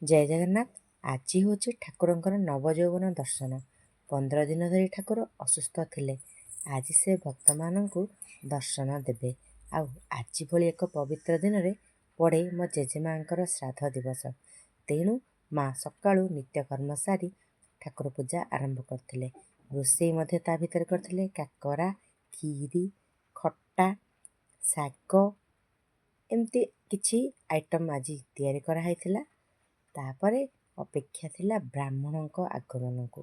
जय जगन्नाथ। आज हूँ ठाकुरंकर नवयौवन दर्शन। 15 दिन धरी ठाकुर असुस्थ थिले। आज से भक्त मानू दर्शन देवे। आज भली एक पवित्र दिन में पड़े मो जेजेमांकर श्राद्ध दिवस। तेणु माँ सकाळु नित्यकर्म सारी ठाकुर पूजा आरंभ करथिले। रोषेई मध्य ता भितर करथिले काकरा, खीरी, खट्टा, शाग एमती किछि आइटम आज तैयारी कराइथिला। तापरे अपेक्षा थिला ब्राह्मणों आगमन को।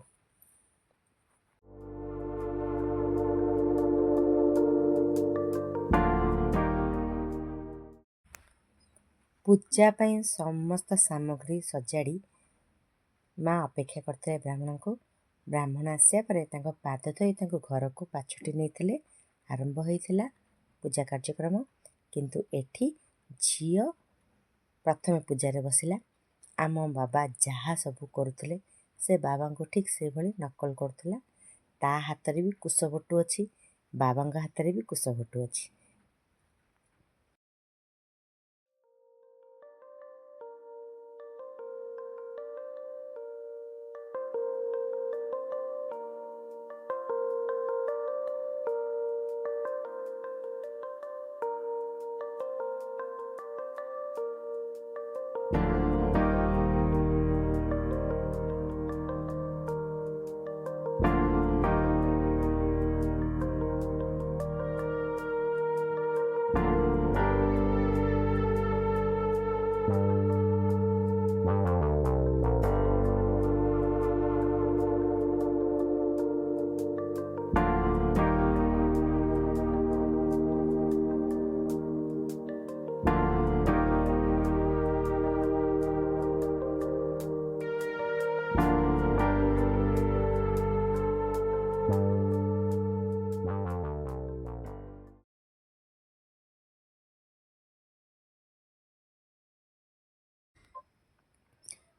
पूजा पाई समस्त सामग्री सजाड़ी माँ अपेक्षा करते ब्राह्मण को। ब्राह्मण आसिया परे तांको पाद धोई तांको घर को पाछुटी नहीं आरंभ होइथिला पूजा कार्यक्रम। किंतु एठी झियो प्रथम पूजा बसिला। आम बाबा जहाँ सबू करुले से बाबा को ठीक से भली नकल करुला। ता हाथ रे भी कुशबटु अच्छी, बाबा हाथ रे भी कुशबटु अच्छी।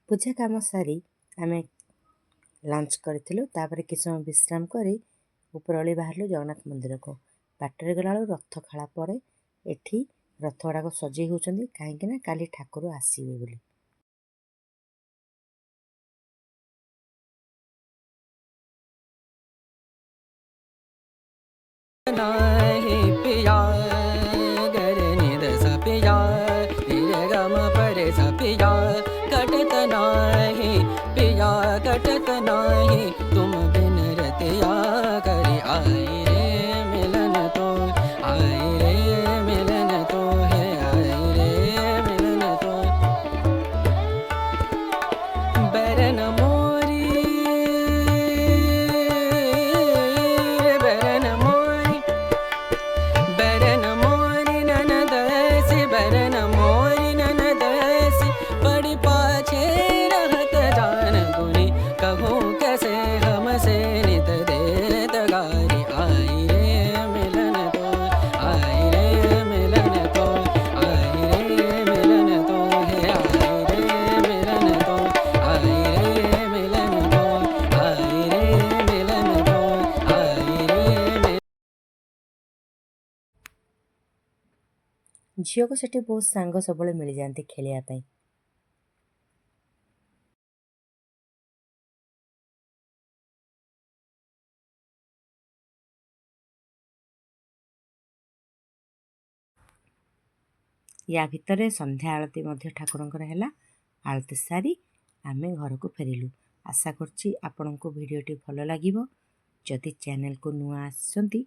पूजा काम सारी आमे लंच करूँ। तापर कि समय विश्राम कर उपरली बाहर जगन्नाथ मंदिर को। बाटर गला रथ खेला पर एठी रथ गुड़ाक सजई होती कहीं काली ठाकुर आसवे बोली। पिया गरे निद पिया गम परे पिया कटत नाही पिया कटत नाही तुम बिन रतिया करी आई रे मिलन तो आई रे मिलन तो है आई रे मिलन तो बरन मोरी बरन मोरी बरन मोरी ननदसी बरन मोरी ननदसी पड़ी पाछे रहत जान गुनी कहूँ कैसे हमसे नित देत गारी आई रे मिलन तो आई रे मिलन तो आई रे मिलन तो है आई रे मिलन तो आई रे मिलन तो आई रे मिलन तो आई रे झील को सेठी बहुत सांग सब मिल जाती खेलिया। या भितर संध्या आलती ठाकुरंकर है। आलती सारी आमे घर को फेरिलु। आशा करछि आपण को वीडियोटी भल लागिबो। जदि चैनल को नुआ आसछंती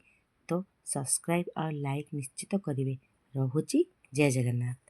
तो सब्सक्राइब और लाइक निश्चित करिवे। रहुछि जय जगन्नाथ।